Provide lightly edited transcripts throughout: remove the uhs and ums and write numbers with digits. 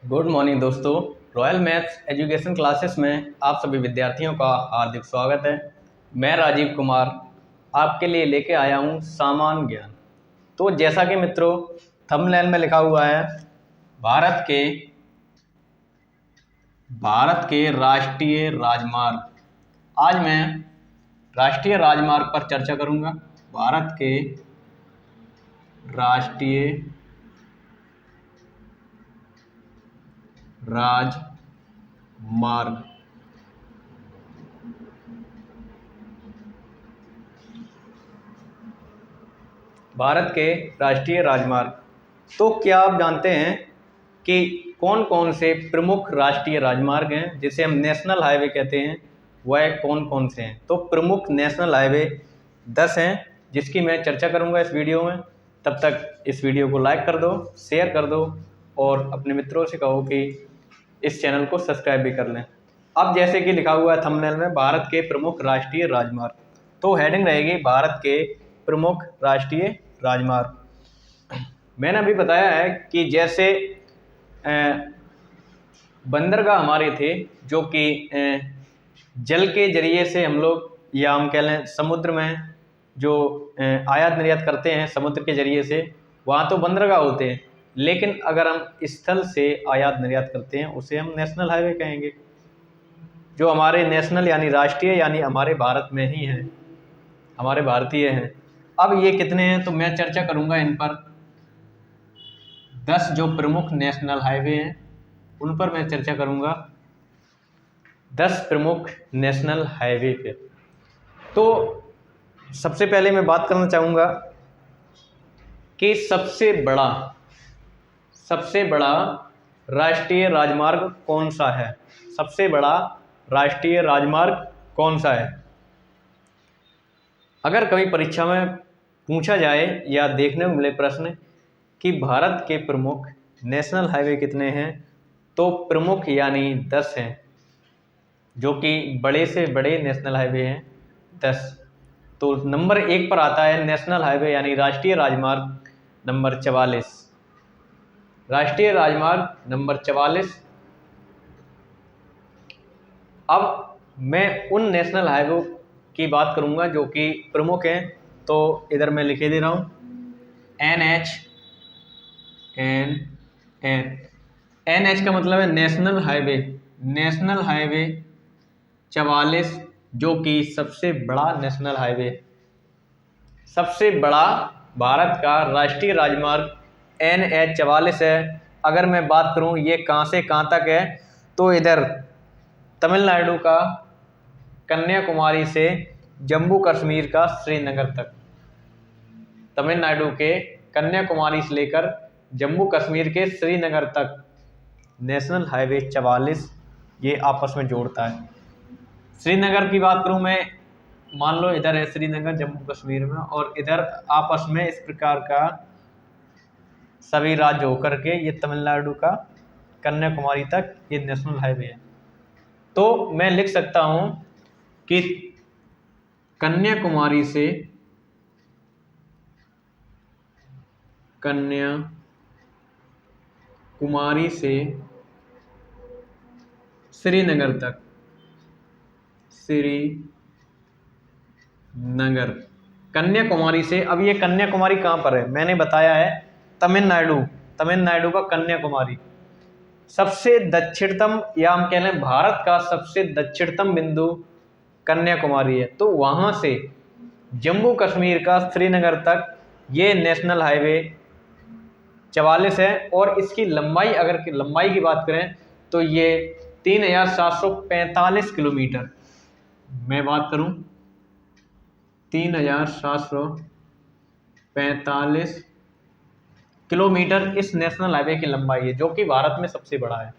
Good morning दोस्तों। Royal maths education classes में आप सभी विद्यार्थियों का हार्दिक स्वागत है। मैं राजीव कुमार आपके लिए लेके आया हूँ सामान्य ज्ञान। तो जैसा कि मित्रों थंबनेल में लिखा हुआ है भारत के राष्ट्रीय राजमार्ग। आज मैं राष्ट्रीय राजमार्ग पर चर्चा करूँगा। भारत के राष्ट्रीय राजमार्ग। भारत के राष्ट्रीय राजमार्ग। तो क्या आप जानते हैं कि कौन कौन से प्रमुख राष्ट्रीय राजमार्ग हैं जिसे हम नेशनल हाईवे कहते हैं, वह कौन कौन से हैं? तो प्रमुख नेशनल हाईवे 10 हैं जिसकी मैं चर्चा करूंगा इस वीडियो में। तब तक इस वीडियो को लाइक कर दो, शेयर कर दो और अपने मित्रों से कहो कि इस चैनल को सब्सक्राइब भी कर लें। अब जैसे कि लिखा हुआ है थंबनेल में भारत के प्रमुख राष्ट्रीय राजमार्ग, तो हेडिंग रहेगी भारत के प्रमुख राष्ट्रीय राजमार्ग। मैंने अभी बताया है कि जैसे बंदरगाह हमारे थे जो कि जल के जरिए से हम लोग या हम कह लें समुद्र में जो आयात निर्यात करते हैं समुद्र के जरिए से, वहाँ तो बंदरगाह होते हैं। लेकिन अगर हम स्थल से आयात निर्यात करते हैं उसे हम नेशनल हाईवे कहेंगे, जो हमारे नेशनल यानी राष्ट्रीय यानी हमारे भारत में ही हैं, हमारे भारतीय हैं। अब ये कितने हैं तो मैं चर्चा करूंगा इन पर। 10 जो प्रमुख नेशनल हाईवे हैं उन पर मैं चर्चा करूंगा, 10 प्रमुख नेशनल हाईवे पे। तो सबसे पहले मैं बात करना चाहूँगा कि सबसे बड़ा राष्ट्रीय राजमार्ग कौन सा है। सबसे बड़ा राष्ट्रीय राजमार्ग कौन सा है? अगर कभी परीक्षा में पूछा जाए या देखने को मिले प्रश्न कि भारत के प्रमुख नेशनल हाईवे कितने हैं, तो प्रमुख यानी 10 हैं, जो कि बड़े से बड़े नेशनल हाईवे हैं 10। तो नंबर 1 पर आता है नेशनल हाईवे यानी राष्ट्रीय राजमार्ग नंबर 44। राष्ट्रीय राजमार्ग नंबर 44। अब मैं उन नेशनल हाईवे की बात करूंगा जो कि प्रमुख हैं, तो इधर मैं लिखे दे रहा हूँ NH का मतलब है नेशनल हाईवे 44, जो कि सबसे बड़ा नेशनल हाईवे, सबसे बड़ा भारत का राष्ट्रीय राजमार्ग NH 44 है। अगर मैं बात करूं ये कहां से कहां तक है, तो इधर तमिलनाडु का कन्याकुमारी से जम्मू कश्मीर का श्रीनगर तक, तमिलनाडु के कन्याकुमारी से लेकर जम्मू कश्मीर के श्रीनगर तक नेशनल हाईवे 44 ये आपस में जोड़ता है। श्रीनगर की बात करूं मैं, मान लो इधर है श्रीनगर जम्मू कश्मीर में, और इधर आपस में इस प्रकार का सभी राज्य होकर के ये तमिलनाडु का कन्याकुमारी तक ये नेशनल हाईवे है। तो मैं लिख सकता हूं कि कन्याकुमारी से श्रीनगर, कन्याकुमारी से। अब ये कन्याकुमारी कहाँ पर है? मैंने बताया है तमिलनाडु का कन्याकुमारी सबसे दक्षिणतम, या हम कह लें भारत का सबसे दक्षिणतम बिंदु कन्याकुमारी है। तो वहाँ से जम्मू कश्मीर का श्रीनगर तक ये नेशनल हाईवे 44 है। और इसकी लंबाई, अगर लंबाई की बात करें तो ये 3745 किलोमीटर, मैं बात करूं 3745 किलोमीटर इस नेशनल हाईवे की लंबाई है, जो कि भारत में सबसे बड़ा है।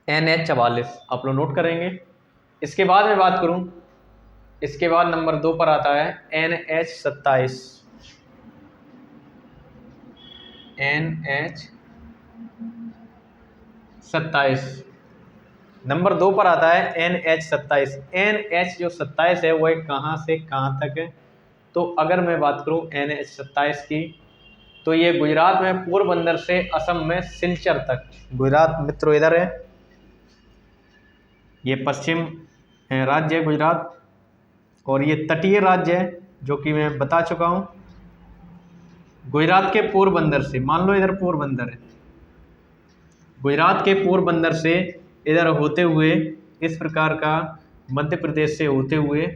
NH 44 आप लोग नोट करेंगे। इसके बाद मैं बात करूं, इसके बाद नंबर 2 पर आता है NH 27। नंबर 2 पर आता है NH 27। NH जो 27 है वह कहाँ से कहाँ तक है? तो अगर मैं बात करूं NH 27 की, तो ये गुजरात में पोरबंदर से असम में सिलचर तक। गुजरात मित्रों इधर है, ये पश्चिम राज्य है गुजरात, और ये तटीय राज्य है जो कि मैं बता चुका हूँ। गुजरात के पोरबंदर से, मान लो इधर पोरबंदर है, गुजरात के पोरबंदर से इधर होते हुए इस प्रकार का मध्य प्रदेश से होते हुए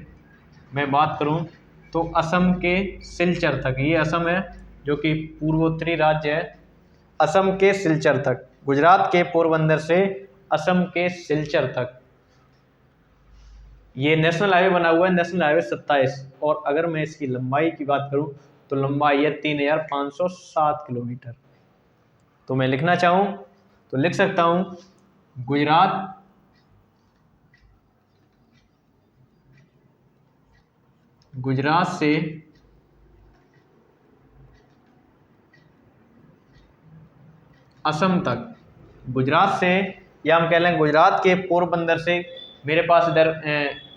मैं बात करूं तो असम के सिलचर तक, ये असम है जो कि पूर्वोत्तरी राज्य है, असम के सिलचर तक, गुजरात के पोरबंदर से असम के सिलचर तक ये नेशनल हाईवे बना हुआ है, नेशनल हाईवे 27। और अगर मैं इसकी लंबाई की बात करूं तो लंबाई है 3507 किलोमीटर। तो मैं लिखना चाहूं तो लिख सकता हूं गुजरात से असम तक, गुजरात से, या हम कह लें गुजरात के पोरबंदर से, मेरे पास इधर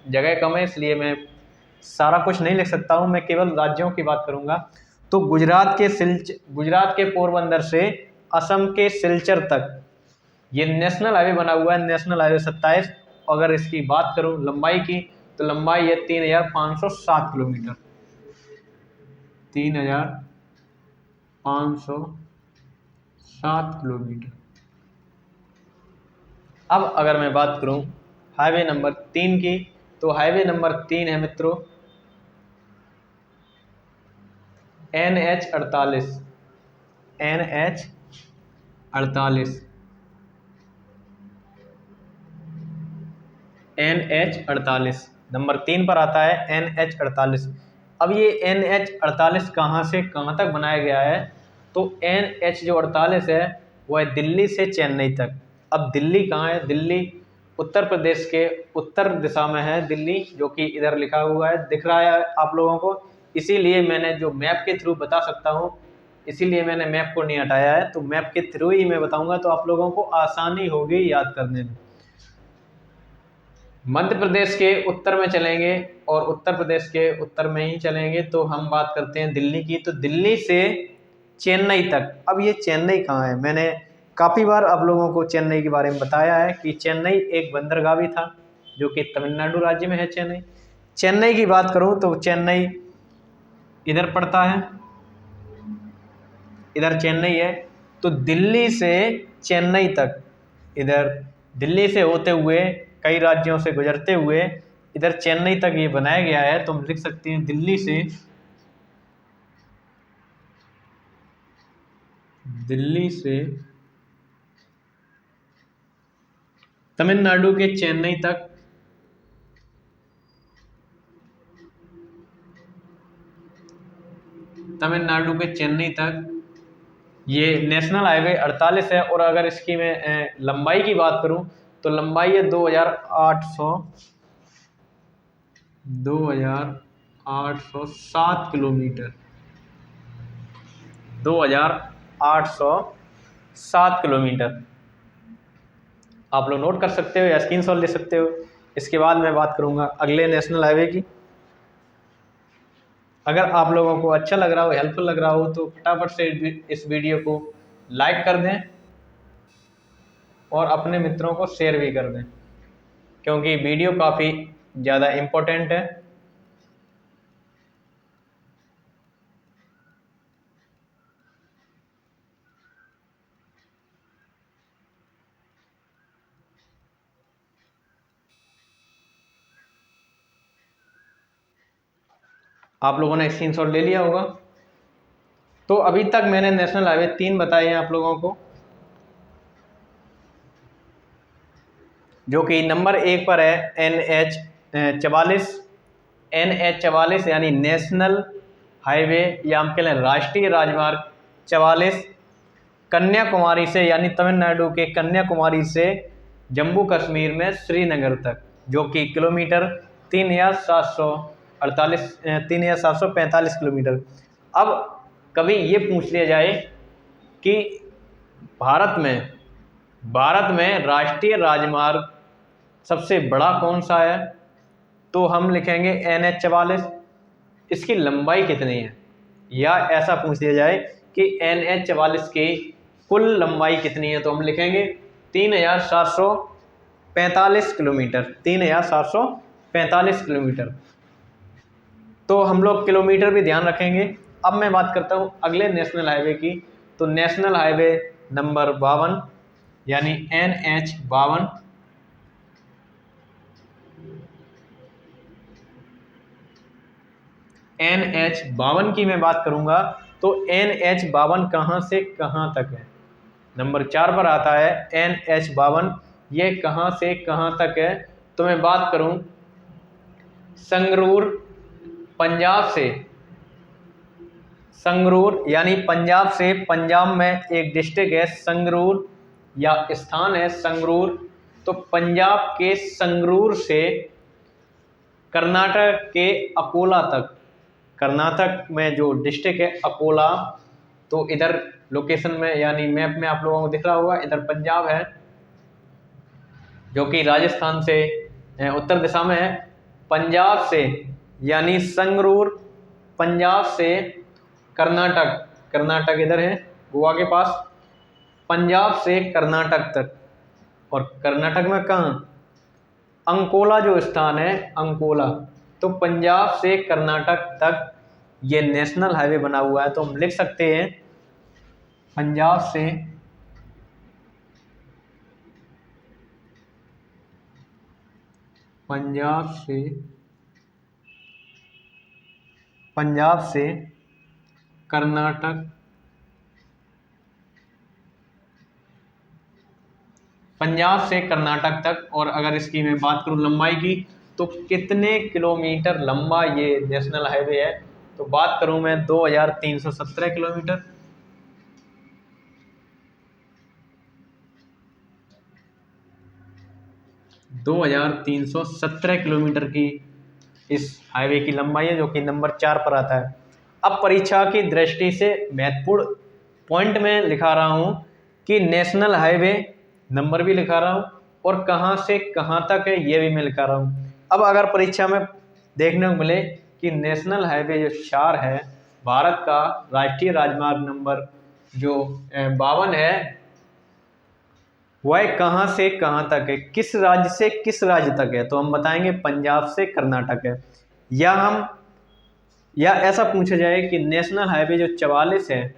जगह कम है इसलिए मैं सारा कुछ नहीं लिख सकता हूं, मैं केवल राज्यों की बात करूंगा। तो गुजरात के पोरबंदर से असम के सिलचर तक ये नेशनल हाईवे बना हुआ है, नेशनल हाईवे 27। अगर इसकी बात करूं लंबाई की तो लंबाई है 3507 किलोमीटर, 3507 किलोमीटर। अब अगर मैं बात करूं हाईवे नंबर 3 की, तो हाईवे नंबर 3 है मित्रों NH48, NH48 नंबर 3 पर आता है NH48। अब ये NH48 कहाँ से कहाँ तक बनाया गया है, तो NH जो 48 है वो है दिल्ली से चेन्नई तक। अब दिल्ली कहाँ है, दिल्ली उत्तर प्रदेश के उत्तर दिशा में है दिल्ली, जो कि इधर लिखा हुआ है, दिख रहा है आप लोगों को, इसीलिए मैंने जो मैप के थ्रू बता सकता हूँ, इसीलिए मैंने मैप को नहीं हटाया है, तो मैप के थ्रू ही मैं बताऊंगा तो आप लोगों को आसानी होगी याद करने में। मध्य प्रदेश के उत्तर में चलेंगे और उत्तर प्रदेश के उत्तर में ही चलेंगे तो हम बात करते हैं दिल्ली की। तो दिल्ली से चेन्नई तक, अब ये चेन्नई कहाँ है, मैंने काफ़ी बार आप लोगों को चेन्नई के बारे में बताया है कि चेन्नई एक बंदरगाह भी था जो कि तमिलनाडु राज्य में है चेन्नई। चेन्नई की बात करूँ तो चेन्नई इधर पड़ता है, इधर चेन्नई है। तो दिल्ली से चेन्नई तक, इधर दिल्ली से होते हुए कई राज्यों से गुजरते हुए इधर चेन्नई तक ये बनाया गया है। तो हम लिख सकते हैं दिल्ली से तमिलनाडु के चेन्नई तक, तमिलनाडु के चेन्नई तक ये नेशनल हाईवे 48 है। और अगर इसकी मैं लंबाई की बात करूं तो लंबाई है 2807 किलोमीटर, 2807 किलोमीटर। आप लोग नोट कर सकते हो या स्क्रीनशॉट ले सकते हो। इसके बाद मैं बात करूंगा अगले नेशनल हाईवे की। अगर आप लोगों को अच्छा लग रहा हो, हेल्पफुल लग रहा हो, तो फटाफट से इस वीडियो को लाइक कर दें और अपने मित्रों को शेयर भी कर दें, क्योंकि वीडियो काफ़ी ज़्यादा इम्पोर्टेंट है। आप लोगों ने स्क्रीनशॉट ले लिया होगा। तो अभी तक मैंने नेशनल हाईवे 3 बताए हैं आप लोगों को, जो कि नंबर 1 पर है NH44 यानी नेशनल हाईवे, या हम कह लें राष्ट्रीय राजमार्ग 44, कन्याकुमारी से यानी तमिलनाडु के कन्याकुमारी से जम्मू कश्मीर में श्रीनगर तक, जो कि किलोमीटर 3745 किलोमीटर। अब कभी ये पूछ लिया जाए कि भारत में राष्ट्रीय राजमार्ग सबसे बड़ा कौन सा है, तो हम लिखेंगे NH44। इसकी लंबाई कितनी है, या ऐसा पूछ लिया जाए कि NH44 की कुल लंबाई कितनी है, तो हम लिखेंगे 3745 किलोमीटर, 3745 किलोमीटर। तो हम लोग किलोमीटर भी ध्यान रखेंगे। अब मैं बात करता हूँ अगले नेशनल हाईवे की। तो नेशनल हाईवे नंबर 52 यानी NH52, NH52 की मैं बात करूंगा तो NH52 कहाँ से कहाँ तक है, नंबर 4 पर आता है NH52, ये कहाँ से कहाँ तक है। तो मैं बात करूं संगरूर, पंजाब से, संगरूर यानी पंजाब से, पंजाब में एक डिस्ट्रिक्ट है संगरूर या स्थान है संगरूर। तो पंजाब के संगरूर से कर्नाटक के अकोला तक, कर्नाटक में जो डिस्ट्रिक्ट है अकोला, तो इधर लोकेशन में यानी मैप में आप लोगों को दिख रहा होगा, इधर पंजाब है जो कि राजस्थान से उत्तर दिशा में है। पंजाब से यानी संगरूर, पंजाब से कर्नाटक, कर्नाटक इधर है गोवा के पास, पंजाब से कर्नाटक तक, और कर्नाटक में कहाँ, अंकोला जो स्थान है अंकोला। तो पंजाब से कर्नाटक तक ये नेशनल हाईवे बना हुआ है। तो हम लिख सकते हैं पंजाब से कर्नाटक, पंजाब से कर्नाटक तक। और अगर इसकी मैं बात करूं लंबाई की, तो कितने किलोमीटर लंबा ये नेशनल हाईवे है, तो बात करूं मैं 2317 किलोमीटर। 2317 किलोमीटर की इस हाईवे की लंबाई है, जो कि नंबर 4 पर आता है। अब परीक्षा की दृष्टि से महत्वपूर्ण पॉइंट में लिखा रहा हूं कि नेशनल हाईवे नंबर भी लिखा रहा हूं और कहां से कहां तक है ये भी मैं लिखा रहा हूं। अब अगर परीक्षा में देखने को मिले कि नेशनल हाईवे जो 4 है, भारत का राष्ट्रीय राजमार्ग नंबर जो 52 है, वह कहां से कहां तक है, किस राज्य से किस राज्य तक है, तो हम बताएंगे पंजाब से कर्नाटक है। या ऐसा पूछा जाए कि नेशनल हाईवे जो 44 है,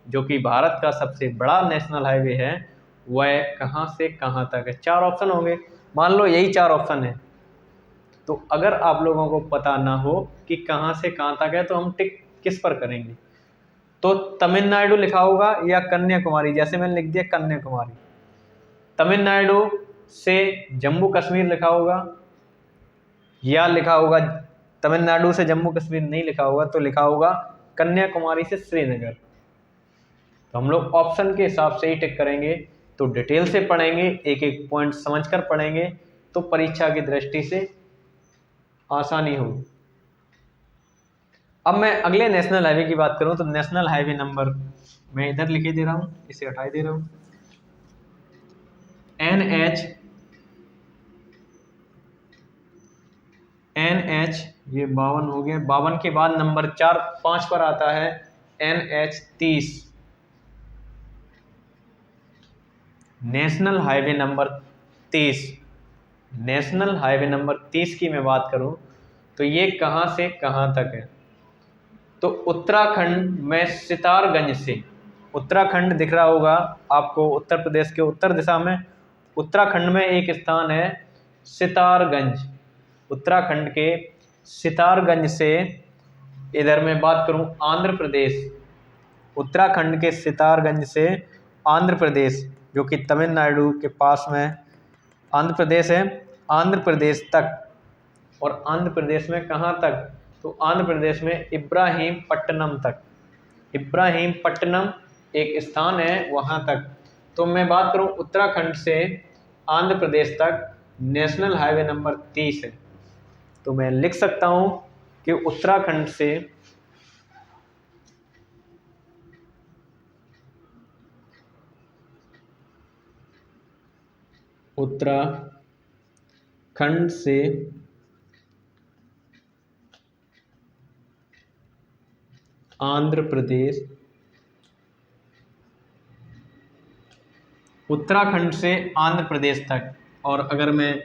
जो कि भारत का सबसे बड़ा नेशनल हाईवे है, वह कहां से कहां तक है। 4 ऑप्शन होंगे, मान लो यही 4 ऑप्शन है। तो अगर आप लोगों को पता ना हो कि कहां से कहां तक है, तो हम टिक किस पर करेंगे, तो तमिलनाडु लिखा होगा या कन्याकुमारी, जैसे मैंने लिख दिया कन्याकुमारी। तमिलनाडु से जम्मू कश्मीर लिखा होगा, या लिखा होगा तमिलनाडु से जम्मू कश्मीर नहीं लिखा होगा, तो लिखा होगा कन्याकुमारी से श्रीनगर। तो हम लोग ऑप्शन के हिसाब से ही टिक करेंगे। तो डिटेल से पढ़ेंगे, एक एक पॉइंट समझकर पढ़ेंगे, तो परीक्षा की दृष्टि से आसानी होगी। अब मैं अगले नेशनल हाईवे की बात करूं तो नेशनल हाईवे नंबर मैं इधर लिखे दे रहा हूं, इसे हटा दे रहा हूं, NH ये 52 हो गया। 52 के बाद नंबर 5 पर आता है NH30, national highway number 30। National highway number 30 की मैं बात करूं तो ये कहां से कहां तक है, तो उत्तराखंड में सितारगंज से, उत्तराखंड दिख रहा होगा आपको उत्तर प्रदेश के उत्तर दिशा में, उत्तराखंड में एक स्थान है सितारगंज, उत्तराखंड के सितारगंज से, इधर मैं बात करूं आंध्र प्रदेश, उत्तराखंड के सितारगंज से आंध्र प्रदेश जो कि तमिलनाडु के पास में आंध्र प्रदेश है, आंध्र प्रदेश तक। और आंध्र प्रदेश में कहाँ तक, तो आंध्र प्रदेश में इब्राहीमपट्टनम तक, इब्राहीमपट्टनम एक स्थान है वहाँ तक। तो मैं बात करूँ उत्तराखंड से आंध्र प्रदेश तक नेशनल हाईवे नंबर 30 है। तो मैं लिख सकता हूँ कि उत्तराखंड से आंध्र प्रदेश उत्तराखंड से आंध्र प्रदेश तक। और अगर मैं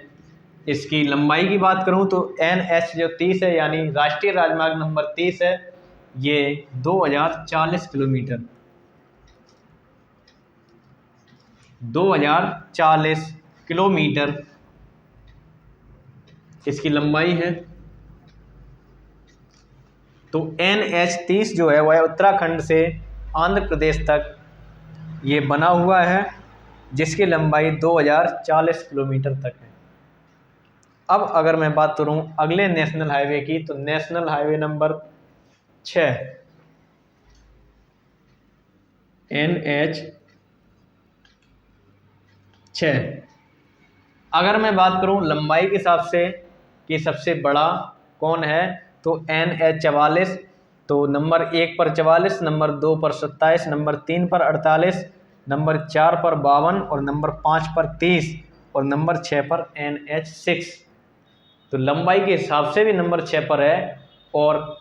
इसकी लंबाई की बात करूं तो NH जो 30 है यानी राष्ट्रीय राजमार्ग नंबर 30 है, ये 2040 किलोमीटर 2040 किलोमीटर इसकी लंबाई है। तो NH 30 जो है वह उत्तराखंड से आंध्र प्रदेश तक ये बना हुआ है, जिसकी लंबाई 2040 किलोमीटर तक है। अब अगर मैं बात करूं अगले नेशनल हाईवे की, तो नेशनल हाईवे नंबर 6 NH 6। अगर मैं बात करूं लंबाई के हिसाब से कि सबसे बड़ा कौन है, तो NH 44। तो नंबर 1 पर 44, नंबर 2 पर 27, नंबर 3 पर 48, नंबर 4 पर 52 और नंबर 5 पर 30 और नंबर 6 पर NH 6। तो लंबाई के हिसाब से भी नंबर 6 पर है और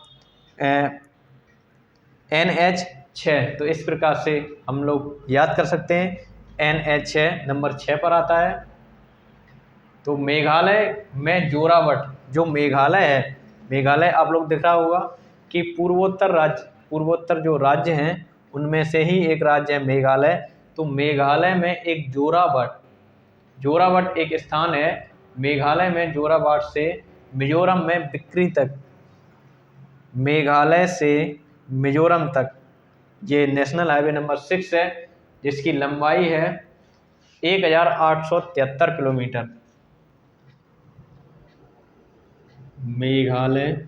NH 6। तो इस प्रकार से हम लोग याद कर सकते हैं NH 6 नंबर 6 पर आता है। तो मेघालय में जोरावट जो मेघालय है, मेघालय आप लोग दिख रहा होगा कि पूर्वोत्तर जो राज्य हैं उनमें से ही एक राज्य है मेघालय। तो मेघालय में एक जोरावट एक स्थान है मेघालय में। जोरावट से मिजोरम में बिक्री तक, मेघालय से मिजोरम तक ये नेशनल हाईवे नंबर 6 है, जिसकी लंबाई है 1873 किलोमीटर। मेघालय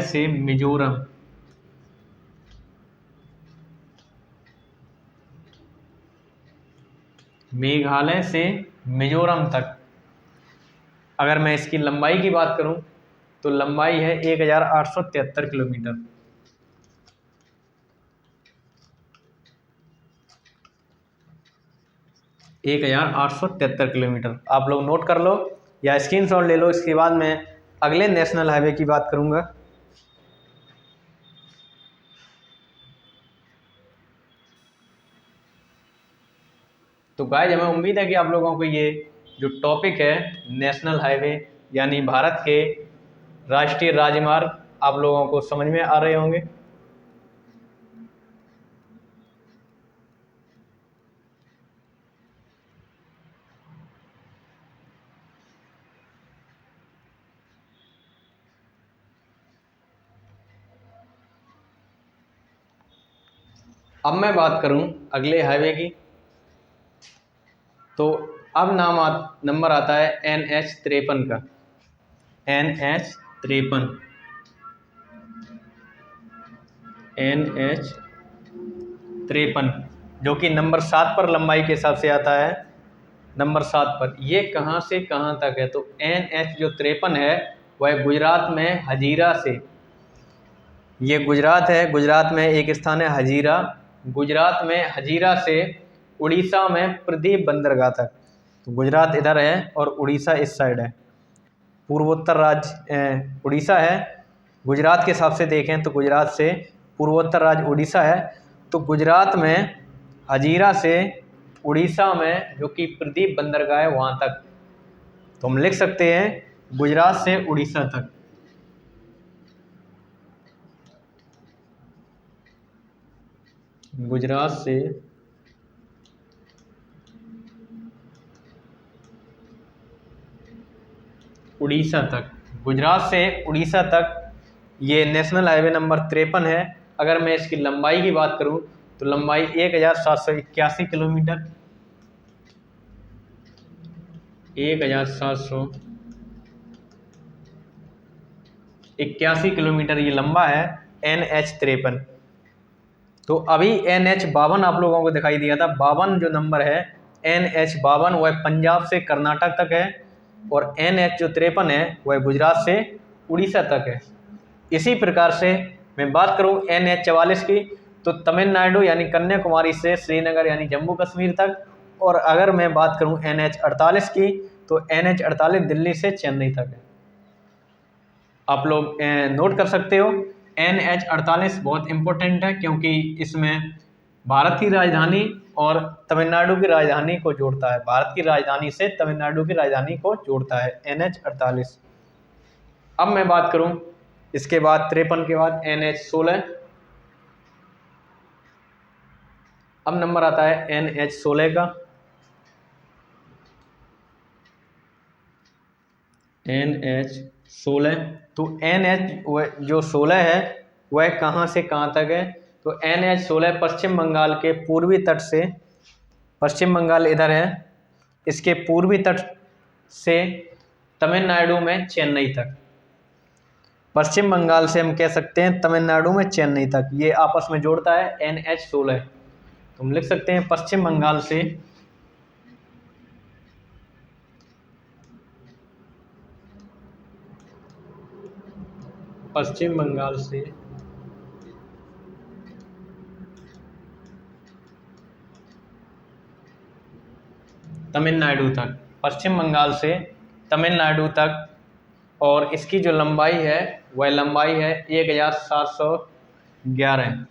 से मिजोरम, मेघालय से मिजोरम तक अगर मैं इसकी लंबाई की बात करूं तो लंबाई है 1873 किलोमीटर। एक 1873 किलोमीटर आप लोग नोट कर लो या स्क्रीनशॉट ले लो। इसके बाद मैं अगले नेशनल हाईवे की बात करूंगा। तो गाइस हमें उम्मीद है कि आप लोगों को ये जो टॉपिक है नेशनल हाईवे यानी भारत के राष्ट्रीय राजमार्ग आप लोगों को समझ में आ रहे होंगे। अब मैं बात करूं अगले हाईवे की, तो अब नंबर आता है NH 53 का। NH 53 जो कि नंबर 7 पर लंबाई के हिसाब से आता है। नंबर 7 पर ये कहाँ से कहाँ तक है, तो NH जो 53 है वह गुजरात में हजीरा से, ये गुजरात है, गुजरात में एक स्थान है हजीरा, गुजरात में हजीरा से उड़ीसा में प्रदीप बंदरगाह तक। तो गुजरात इधर है और उड़ीसा इस साइड है। पूर्वोत्तर राज्य उड़ीसा है। गुजरात के हिसाब से देखें तो गुजरात से पूर्वोत्तर राज्य उड़ीसा है। तो गुजरात में हजीरा से उड़ीसा में जो कि प्रदीप बंदरगाह है वहाँ तक। तो हम लिख सकते हैं गुजरात से उड़ीसा तक। गुजरात से उड़ीसा तक, गुजरात से उड़ीसा तक ये नेशनल हाईवे नंबर 53 है। अगर मैं इसकी लंबाई की बात करूं तो लंबाई 1781 किलोमीटर, 1781 किलोमीटर ये लंबा है NH 53। तो अभी NH 52 आप लोगों को दिखाई दिया था। 52 जो नंबर है NH 52 वह पंजाब से कर्नाटक तक है और NH जो 53 है वह गुजरात से उड़ीसा तक है। इसी प्रकार से मैं बात करूं NH 44 की तो तमिलनाडु यानी कन्याकुमारी से श्रीनगर यानी जम्मू कश्मीर तक। और अगर मैं बात करूं NH 48 की तो NH 48 दिल्ली से चेन्नई तक है। आप लोग नोट कर सकते हो NH48 बहुत इम्पोर्टेंट है क्योंकि इसमें भारत की राजधानी और तमिलनाडु की राजधानी को जोड़ता है। भारत की राजधानी से तमिलनाडु की राजधानी को जोड़ता है NH48। अब मैं बात करूं इसके बाद 53 के बाद NH16। अब नंबर आता है NH16 का। NH16 तो NH जो 16 है वह कहाँ से कहाँ तक है? तो NH16 पश्चिम बंगाल के पूर्वी तट से, पश्चिम बंगाल इधर है, इसके पूर्वी तट से तमिलनाडु में चेन्नई तक। पश्चिम बंगाल से हम कह सकते हैं तमिलनाडु में चेन्नई तक, ये आपस में जोड़ता है NH16। तो हम लिख सकते हैं पश्चिम बंगाल से तमिलनाडु तक, पश्चिम बंगाल से तमिलनाडु तक, और इसकी जो लंबाई है वह लंबाई है 1711।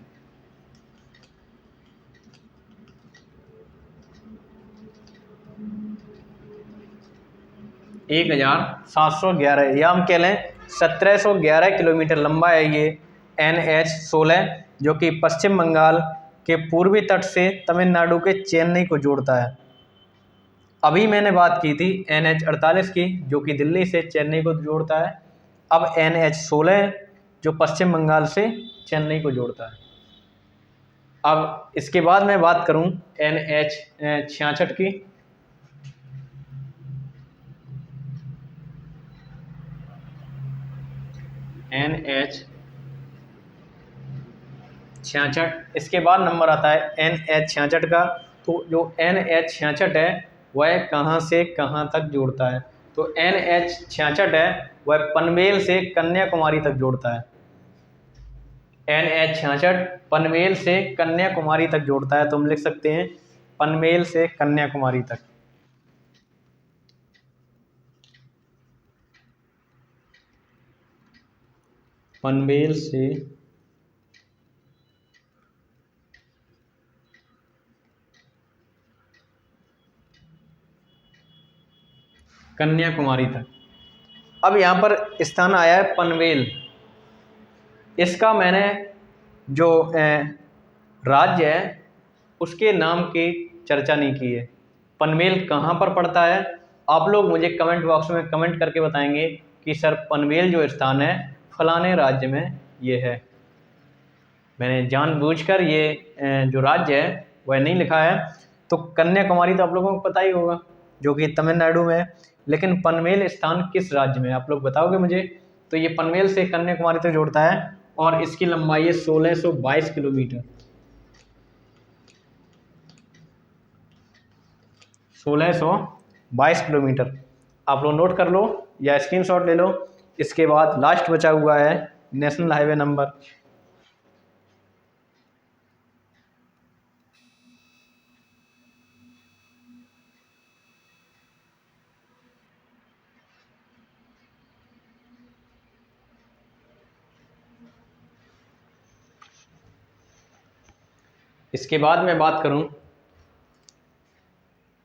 1711 या हम कह लें 1711 किलोमीटर लंबा है ये NH16, जो कि पश्चिम बंगाल के पूर्वी तट से तमिलनाडु के चेन्नई को जोड़ता है। अभी मैंने बात की थी NH48 की, जो कि दिल्ली से चेन्नई को जोड़ता है। अब NH16 जो पश्चिम बंगाल से चेन्नई को जोड़ता है। अब इसके बाद मैं बात करूं NH66 की। NH66, इसके बाद नंबर आता है NH66 का। तो जो NH66 है वह कहाँ से कहाँ तक जोड़ता है? तो NH66 है वह पनवेल से कन्याकुमारी तक जोड़ता है। NH66 पनवेल से कन्याकुमारी तक जोड़ता है। तो हम लिख सकते हैं पनवेल से कन्याकुमारी तक। पनवेल से कन्याकुमारी तक। अब यहाँ पर स्थान आया है पनवेल। इसका मैंने जो राज्य है उसके नाम की चर्चा नहीं की है। पनवेल कहाँ पर पड़ता है? आप लोग मुझे कमेंट बॉक्स में कमेंट करके बताएंगे कि सर पनवेल जो स्थान है फलाने राज्य में ये है। मैंने जानबूझकर ये जो राज्य है वह नहीं लिखा है। तो कन्याकुमारी तो आप लोगों को पता ही होगा, जो कि तमिलनाडु में है, लेकिन पनवेल स्थान किस राज्य में है आप लोग बताओगे मुझे? तो ये पनवेल से कन्याकुमारी तक जोड़ता है और इसकी लंबाई है 1622 किलोमीटर। 1622 किलोमीटर आप लोग नोट कर लो या स्क्रीनशॉट ले लो। इसके बाद लास्ट बचा हुआ है नेशनल हाईवे नंबर। इसके बाद मैं बात करूं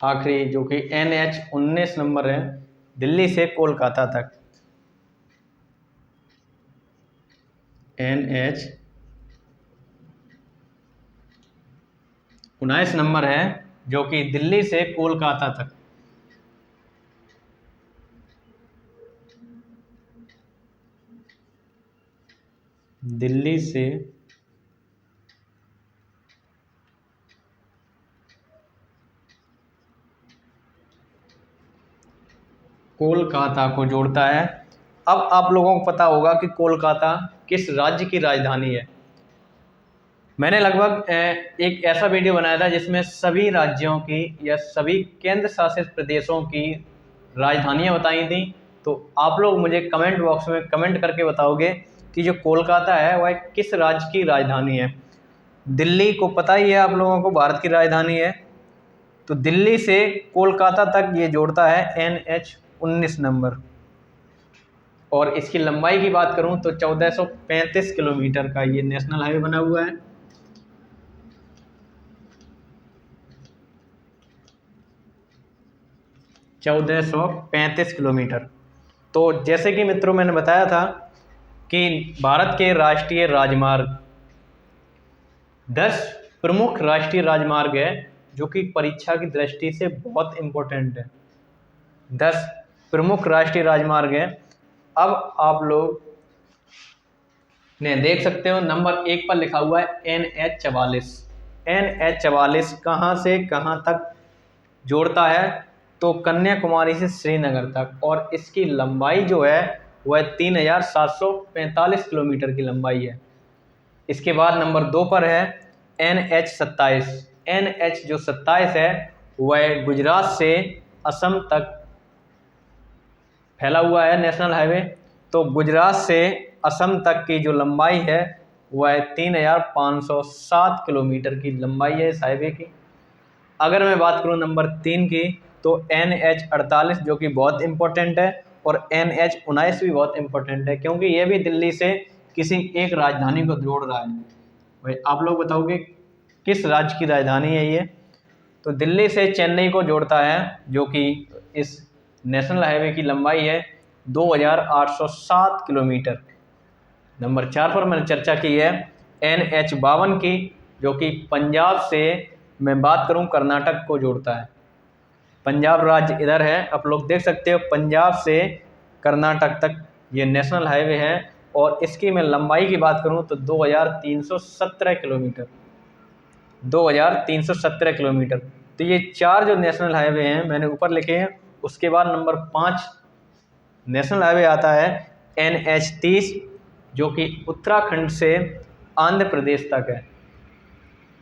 आखिरी, जो कि NH19 नंबर है, दिल्ली से कोलकाता तक। NH19 नंबर है जो कि दिल्ली से कोलकाता तक। दिल्ली से कोलकाता को जोड़ता है। अब आप लोगों को पता होगा कि कोलकाता किस राज्य की राजधानी है। मैंने लगभग एक ऐसा वीडियो बनाया था जिसमें सभी राज्यों की या सभी केंद्र शासित प्रदेशों की राजधानियां बताई थी। तो आप लोग मुझे कमेंट बॉक्स में कमेंट करके बताओगे कि जो कोलकाता है वह किस राज्य की राजधानी है। दिल्ली को पता ही है आप लोगों को भारत की राजधानी है, तो दिल्ली से कोलकाता तक ये जोड़ता है NH19 नंबर। और इसकी लंबाई की बात करूं तो 1435 किलोमीटर का ये नेशनल हाईवे बना हुआ है। चौदह सौ 35 किलोमीटर। तो जैसे कि मित्रों मैंने बताया था कि भारत के राष्ट्रीय राजमार्ग 10 प्रमुख राष्ट्रीय राजमार्ग है जो कि परीक्षा की दृष्टि से बहुत इम्पोर्टेंट है। 10 प्रमुख राष्ट्रीय राजमार्ग है। अब आप लोग ने देख सकते हो नंबर 1 पर लिखा हुआ है NH44। NH44 कहाँ से कहाँ तक जोड़ता है? तो कन्याकुमारी से श्रीनगर तक, और इसकी लंबाई जो है वह 3745 किलोमीटर की लंबाई है। इसके बाद नंबर 2 पर है NH27। NH जो 27 है वह गुजरात से असम तक फैला हुआ है नेशनल हाईवे। तो गुजरात से असम तक की जो लंबाई है वह 3507 किलोमीटर की लंबाई है इस हाईवे की। अगर मैं बात करूं नंबर 3 की तो NH48 जो कि बहुत इम्पोर्टेंट है, और NH19 भी बहुत इम्पोर्टेंट है क्योंकि ये भी दिल्ली से किसी एक राजधानी को जोड़ रहा है। भाई आप लोग बताओगे किस राज्य की राजधानी है ये? तो दिल्ली से चेन्नई को जोड़ता है, जो कि इस नेशनल हाईवे की लंबाई है 2807 किलोमीटर। नंबर 4 पर मैंने चर्चा की है NH52 की, जो कि पंजाब से मैं बात करूं कर्नाटक को जोड़ता है। पंजाब राज्य इधर है, आप लोग देख सकते हो पंजाब से कर्नाटक तक ये नेशनल हाईवे है, और इसकी मैं लंबाई की बात करूं तो 2317 किलोमीटर। 2317 किलोमीटर। तो ये 4 जो नेशनल हाईवे हैं मैंने ऊपर लिखे हैं। उसके बाद नंबर 5 नेशनल हाईवे आता है NH30, जो कि उत्तराखंड से आंध्र प्रदेश तक है।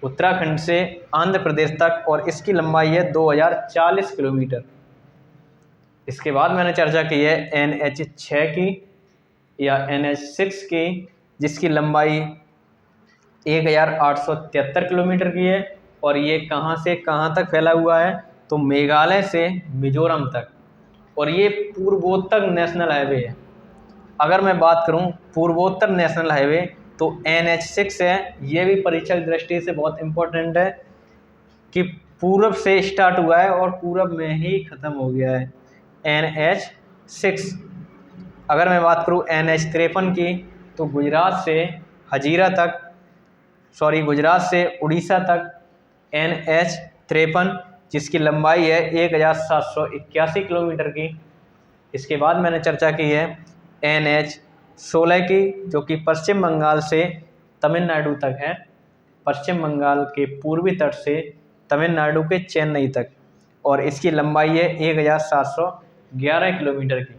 उत्तराखंड से आंध्र प्रदेश तक, और इसकी लंबाई है 2040 किलोमीटर। इसके बाद मैंने चर्चा की है NH6 की या NH6 की, जिसकी लंबाई 1873 किलोमीटर की है, और ये कहाँ से कहाँ तक फैला हुआ है? तो मेघालय से मिजोरम तक, और ये पूर्वोत्तर नेशनल हाईवे है। अगर मैं बात करूं पूर्वोत्तर नेशनल हाईवे तो NH6 है। ये भी परीक्षा की दृष्टि से बहुत इम्पोर्टेंट है कि पूरब से स्टार्ट हुआ है और पूरब में ही ख़त्म हो गया है NH6। अगर मैं बात करूं NH53 की तो गुजरात से उड़ीसा तक NH53, जिसकी लंबाई है 1781 किलोमीटर की। इसके बाद मैंने चर्चा की है NH16 की, जो कि पश्चिम बंगाल से तमिलनाडु तक है। पश्चिम बंगाल के पूर्वी तट से तमिलनाडु के चेन्नई तक, और इसकी लंबाई है 1711 किलोमीटर की।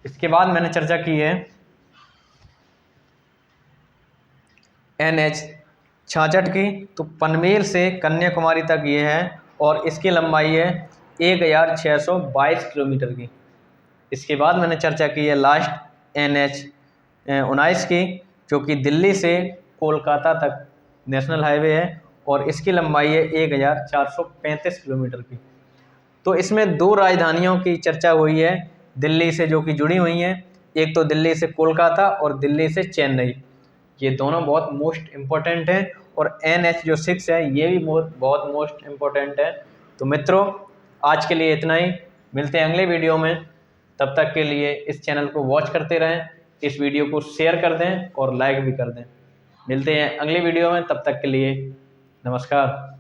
इसके बाद मैंने चर्चा की है NH66 की, तो पनवेल से कन्याकुमारी तक ये है, और इसकी लंबाई है 1622 किलोमीटर की। इसके बाद मैंने चर्चा की है लास्ट NH19 की, जो कि दिल्ली से कोलकाता तक नेशनल हाईवे है, और इसकी लंबाई है 1435 किलोमीटर की। तो इसमें 2 राजधानियों की चर्चा हुई है दिल्ली से, जो कि जुड़ी हुई हैं। एक तो दिल्ली से कोलकाता और दिल्ली से चेन्नई, ये दोनों बहुत मोस्ट इम्पोर्टेंट हैं, और NH जो 6 है ये भी बहुत मोस्ट इम्पोर्टेंट है। तो मित्रों आज के लिए इतना ही, मिलते हैं अगले वीडियो में। तब तक के लिए इस चैनल को वॉच करते रहें, इस वीडियो को शेयर कर दें और लाइक भी कर दें। मिलते हैं अगले वीडियो में, तब तक के लिए नमस्कार।